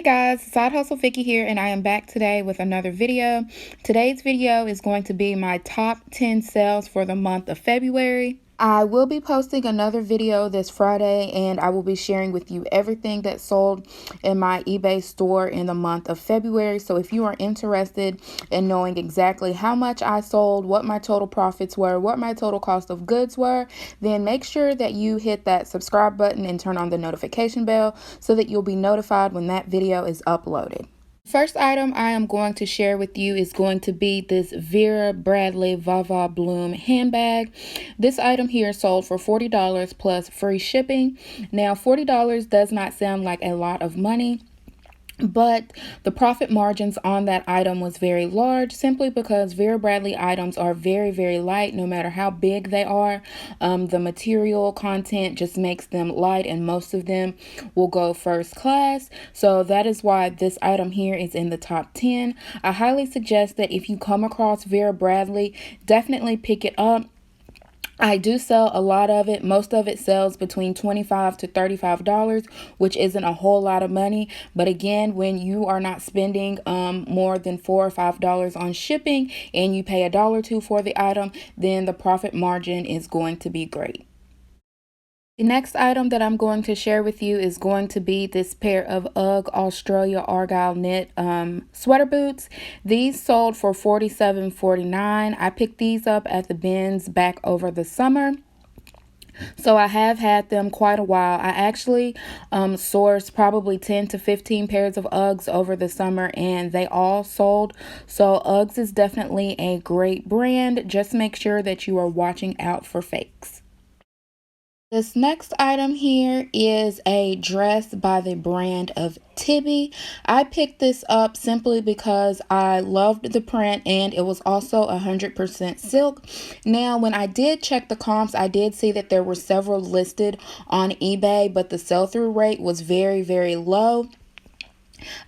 guys, Side Hustle Vikki here, and I am back today with another video. Today's video is going to be my top 10 sales for the month of February. I will be posting another video this Friday, and I will be sharing with you everything that sold in my eBay store in the month of February. So if you are interested in knowing exactly how much I sold, what my total profits were, what my total cost of goods were, then make sure that you hit that subscribe button and turn on the notification bell so that you'll be notified when that video is uploaded. First item I am going to share with you is going to be this Vera Bradley Vava Bloom handbag. This item here sold for $40 plus free shipping. Now, $40 does not sound like a lot of money, but the profit margins on that item was very large simply because Vera Bradley items are very light no matter how big they are. The material content just makes them light, and most of them will go first class. So that is why this item here is in the top 10. I highly suggest that if you come across Vera Bradley, definitely pick it up. I do sell a lot of it. Most of it sells between $25 to $35, which isn't a whole lot of money. But again, when you are not spending more than $4 or $5 on shipping and you pay $1 or $2 for the item, then the profit margin is going to be great. The next item that I'm going to share with you is going to be this pair of UGG Australia Argyle knit sweater boots. These sold for $47.49. I picked these up at the bins back over the summer, so I have had them quite a while. I actually sourced probably 10 to 15 pairs of Uggs over the summer, and they all sold. So Uggs is definitely a great brand. Just make sure that you are watching out for fakes. This next item here is a dress by the brand of Tibby. I picked this up simply because I loved the print, and it was also 100% silk. Now, when I did check the comps, I did see that there were several listed on eBay, but the sell-through rate was very low.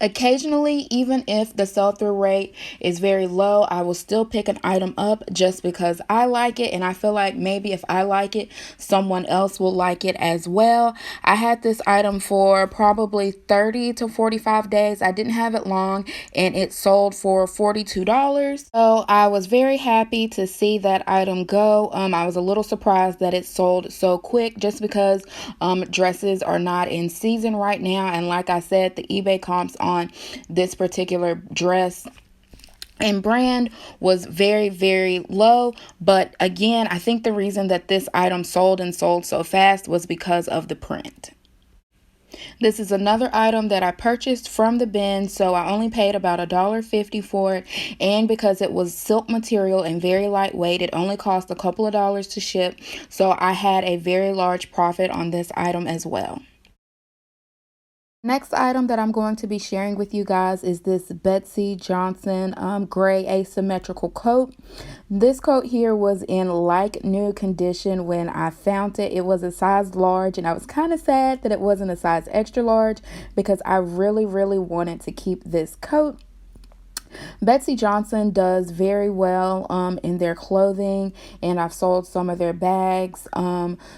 Occasionally, even if the sell-through rate is very low, I will still pick an item up just because I like it, and I feel like maybe if I like it, someone else will like it as well. I had this item for probably 30 to 45 days. I didn't have it long, and it sold for $42. So I was very happy to see that item go. I was a little surprised that it sold so quick just because dresses are not in season right now, and like I said, the eBay comps on this particular dress and brand was very low. But again, I think the reason that this item sold so fast was because of the print. This is another item that I purchased from the bin, so I only paid about $1.50 for it, and because it was silk material and very lightweight, it only cost a couple of dollars to ship, so I had a very large profit on this item as well. Next item that I'm going to be sharing with you guys is this Betsy Johnson gray asymmetrical coat. This coat here was in like new condition when I found it. It was a size large, and I was kind of sad that it wasn't a size extra large because I really wanted to keep this coat. Betsy Johnson does very well in their clothing, and I've sold some of their bags,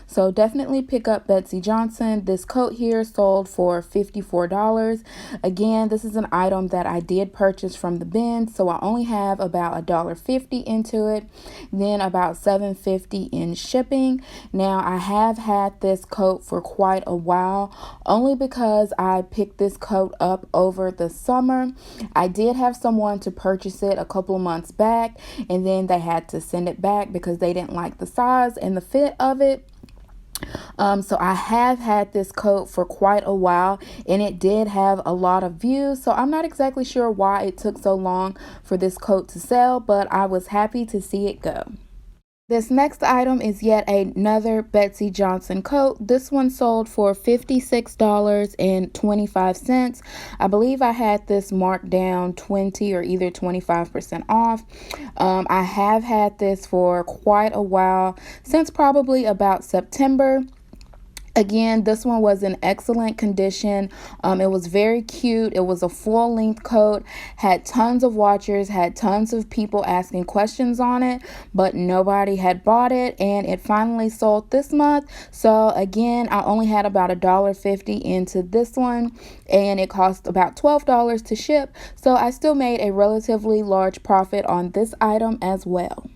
so definitely pick up Betsy Johnson. This coat here sold for $54. Again, this is an item that I did purchase from the bin, so I only have about $1.50 into it, then about $7.50 in shipping. Now, I have had this coat for quite a while, only because I picked this coat up over the summer. I did have someone to purchase it a couple of months back, and then they had to send it back because they didn't like the size and the fit of it. So I have had this coat for quite a while, and it did have a lot of views, so I'm not exactly sure why it took so long for this coat to sell, but I was happy to see it go. This next item is yet another Betsy Johnson coat. This one sold for $56.25. I believe I had this marked down 20 or either 25% off. I have had this for quite a while, since probably about September. Again, this one was in excellent condition. It was very cute. It was a full length coat, had tons of watchers, had tons of people asking questions on it, but nobody had bought it, and it finally sold this month. So again, I only had about $1.50 into this one, and it cost about $12 to ship. So I still made a relatively large profit on this item as well.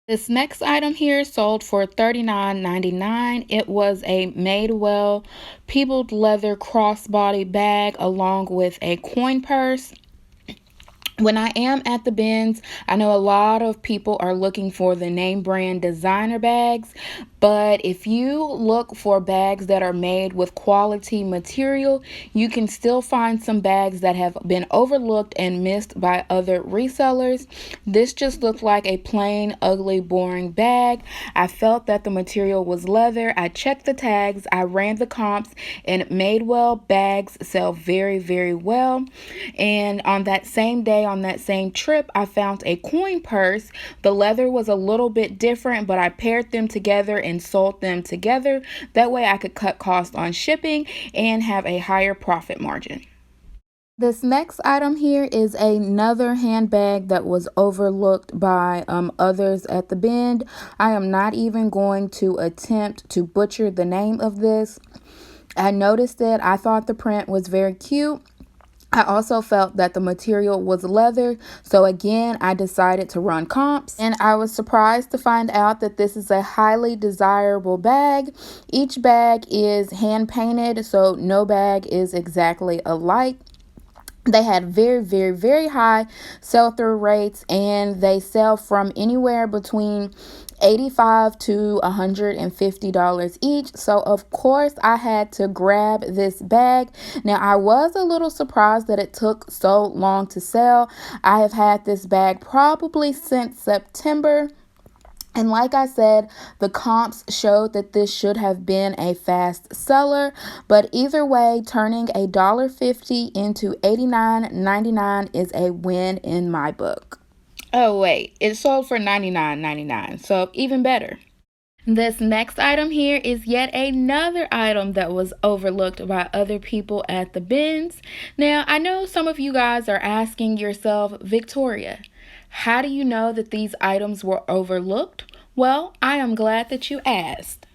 This next item here sold for $39.99. It was a Madewell peeled leather crossbody bag along with a coin purse. When I am at the bins, I know a lot of people are looking for the name brand designer bags, but if you look for bags that are made with quality material, you can still find some bags that have been overlooked and missed by other resellers. This just looked like a plain, ugly, boring bag. I felt that the material was leather. I checked the tags, I ran the comps, and Madewell bags sell very, very well. And on that same day, on that same trip, I found a coin purse. The leather was a little bit different, but I paired them together and sold them together. That way I could cut costs on shipping and have a higher profit margin. This next item here is another handbag that was overlooked by others at the bend. I am not even going to attempt to butcher the name of this. I noticed it. I thought the print was very cute. I also felt that the material was leather, so again, I decided to run comps, and I was surprised to find out that this is a highly desirable bag. Each bag is hand painted, so no bag is exactly alike. They had very, very, very high sell-through rates, and they sell from anywhere between $85 to $150 each. So of course I had to grab this bag. Now I was a little surprised that it took so long to sell. I have had this bag probably since September. And like I said, the comps showed that this should have been a fast seller. But either way, turning $1.50 into $89.99 is a win in my book. Oh wait, it sold for $99.99, so even better. This next item here is yet another item that was overlooked by other people at the bins. Now, I know some of you guys are asking yourself, Victoria, how do you know that these items were overlooked? Well, I am glad that you asked.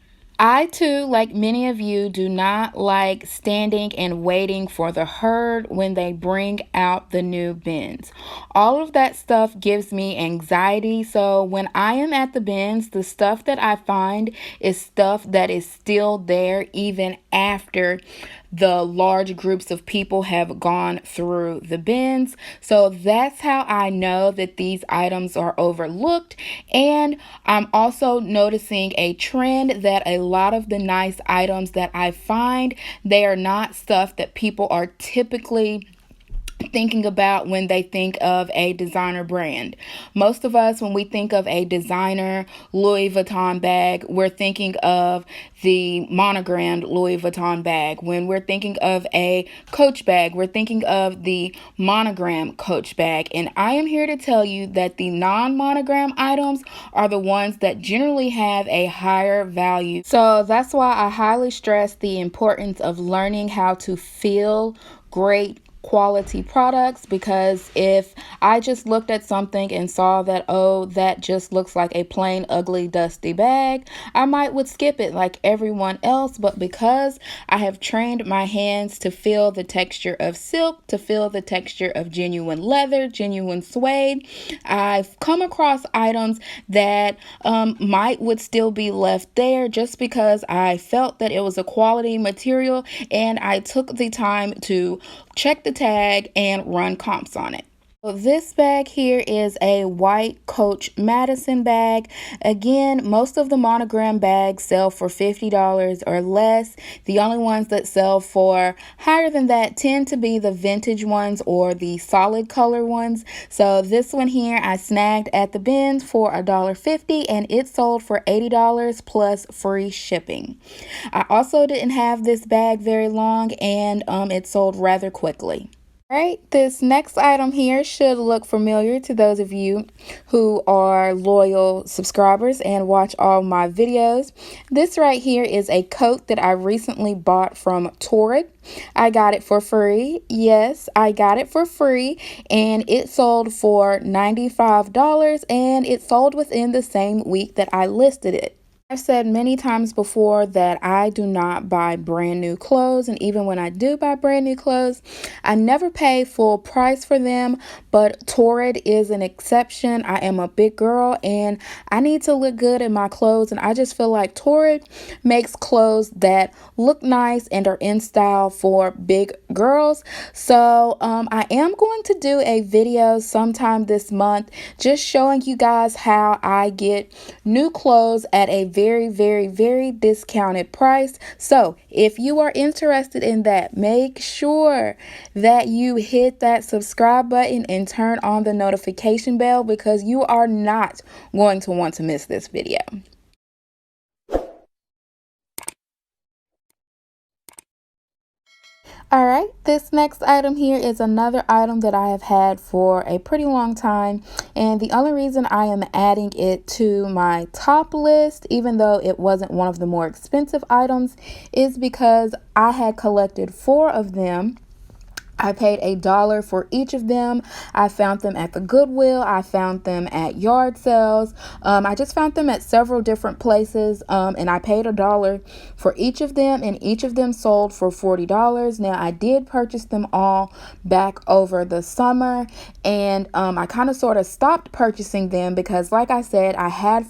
I too, like many of you, do not like standing and waiting for the herd when they bring out the new bins. All of that stuff gives me anxiety, so when I am at the bins, the stuff that I find is stuff that is still there even after the large groups of people have gone through the bins. So that's how I know that these items are overlooked. And I'm also noticing a trend that a lot of the nice items that I find, they are not stuff that people are typically thinking about when they think of a designer brand. Most of us, when we think of a designer Louis Vuitton bag, we're thinking of the monogrammed Louis Vuitton bag. When we're thinking of a Coach bag, we're thinking of the monogram Coach bag. And I am here to tell you that the non-monogram items are the ones that generally have a higher value. So that's why I highly stress the importance of learning how to feel great quality products, because if I just looked at something and saw that, oh, that just looks like a plain ugly dusty bag, I would skip it like everyone else. But because I have trained my hands to feel the texture of silk, to feel the texture of genuine leather, genuine suede, I've come across items that would still be left there just because I felt that it was a quality material and I took the time to check the tag and run comps on it. So this bag here is a white Coach Madison bag. Again, most of the monogram bags sell for $50 or less. The only ones that sell for higher than that tend to be the vintage ones or the solid color ones. So this one here I snagged at the bins for $1.50 and it sold for $80 plus free shipping. I also didn't have this bag very long and it sold rather quickly. Right, this next item here should look familiar to those of you who are loyal subscribers and watch all my videos. This right here is a coat that I recently bought from Torrid. I got it for free. Yes, I got it for free, and it sold for $95, and it sold within the same week that I listed it. I've said many times before that I do not buy brand new clothes, and even when I do buy brand new clothes, I never pay full price for them, but Torrid is an exception. I am a big girl and I need to look good in my clothes, and I just feel like Torrid makes clothes that look nice and are in style for big girls. So I am going to do a video sometime this month just showing you guys how I get new clothes at a very discounted price. So if you are interested in that, make sure that you hit that subscribe button and turn on the notification bell, because you are not going to want to miss this video. Alright, this next item here is another item that I have had for a pretty long time, and the only reason I am adding it to my top list, even though it wasn't one of the more expensive items, is because I had collected 4 of them. I paid $1 for each of them. I found them at the Goodwill. I found them at yard sales. I just found them at several different places, and I paid $1 for each of them, and each of them sold for $40. Now, I did purchase them all back over the summer, and I kind of sort of stopped purchasing them because, like I said, I had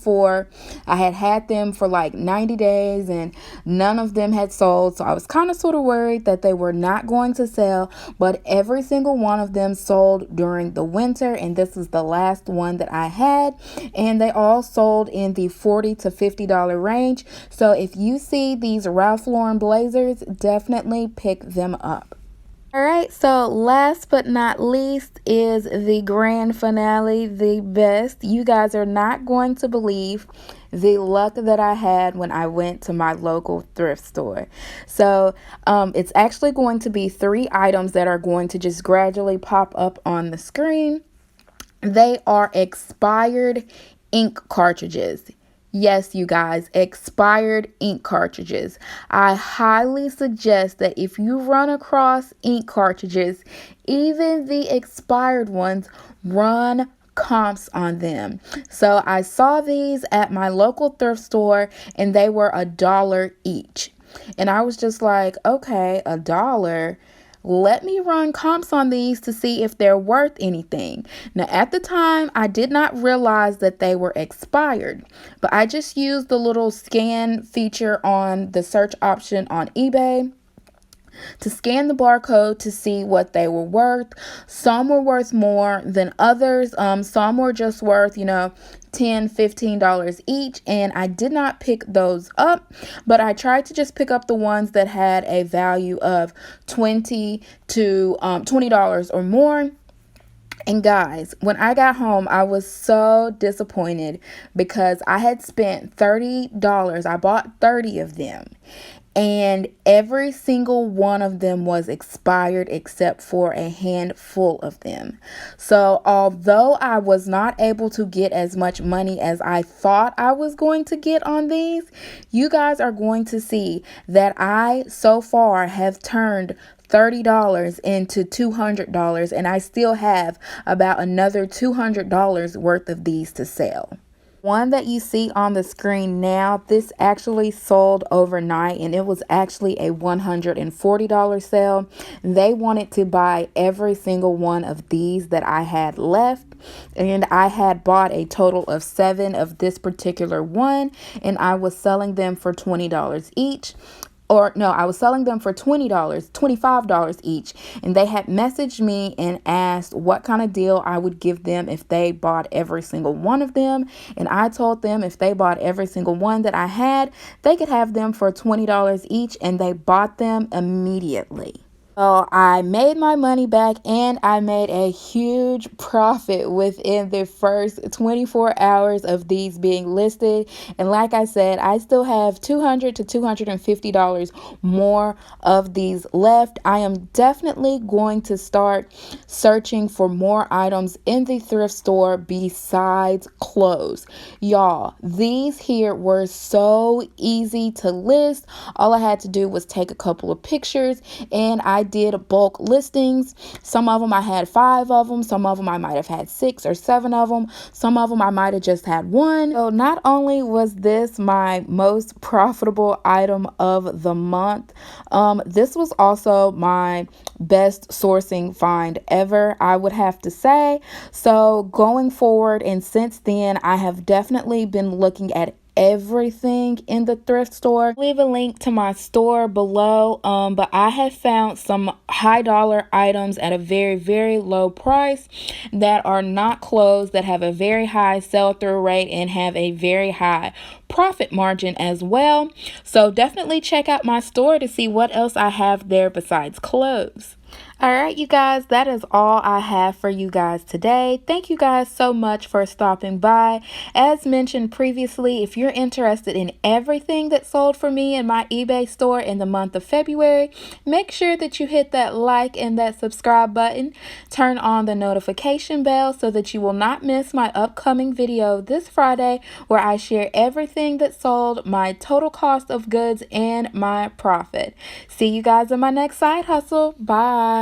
them for like 90 days, and none of them had sold, so I was kind of sort of worried that they were not going to sell. But every single one of them sold during the winter, and this is the last one that I had, and they all sold in the $40 to $50 range. So if you see these Ralph Lauren blazers, definitely pick them up. Alright, so last but not least is the grand finale, the best. You guys are not going to believe the luck that I had when I went to my local thrift store. So it's actually going to be 3 items that are going to just gradually pop up on the screen. They are expired ink cartridges. Yes, you guys, expired ink cartridges. I highly suggest that if you run across ink cartridges, even the expired ones, run comps on them. So I saw these at my local thrift store, and they were $1 each. And I was just like, okay, $1. Let me run comps on these to see if they're worth anything. Now, at the time, I did not realize that they were expired, but I just used the little scan feature on the search option on eBay to scan the barcode to see what they were worth. Some were worth more than others. Some were just worth, $10, $15 each, and I did not pick those up, but I tried to just pick up the ones that had a value of $20 to $20 or more. And guys, when I got home, I was so disappointed because I had spent $30. I bought 30 of them, and every single one of them was expired except for a handful of them. So although I was not able to get as much money as I thought I was going to get on these, you guys are going to see that I so far have turned $30 into $200, and I still have about another $200 worth of these to sell. One that you see on the screen now, this actually sold overnight, and it was actually a $140 sale. They wanted to buy every single one of these that I had left, and I had bought a total of 7 of this particular one, and I was selling them for $20 each. Or no, I was selling them for $20, $25 each. And they had messaged me and asked what kind of deal I would give them if they bought every single one of them. And I told them if they bought every single one that I had, they could have them for $20 each, and they bought them immediately. So I made my money back and I made a huge profit within the first 24 hours of these being listed. And like I said, I still have $200 to $250 more of these left. I am definitely going to start searching for more items in the thrift store besides clothes. Y'all, these here were so easy to list. All I had to do was take a couple of pictures, and I did bulk listings. Some of them I had 5 of them. Some of them I might have had 6 or 7 of them. Some of them I might have just had 1. So not only was this my most profitable item of the month, this was also my best sourcing find ever, I would have to say. So going forward, and since then, I have definitely been looking at everything in the thrift store. Leave a link to my store below, but I have found some high dollar items at a very low price that are not clothes, that have a very high sell-through rate and have a very high profit margin as well. So definitely check out my store to see what else I have there besides clothes. All right, you guys, that is all I have for you guys today. Thank you guys so much for stopping by. As mentioned previously, if you're interested in everything that sold for me in my eBay store in the month of February, make sure that you hit that like and that subscribe button. Turn on the notification bell so that you will not miss my upcoming video this Friday, where I share everything that sold, my total cost of goods, and my profit. See you guys in my next side hustle. Bye.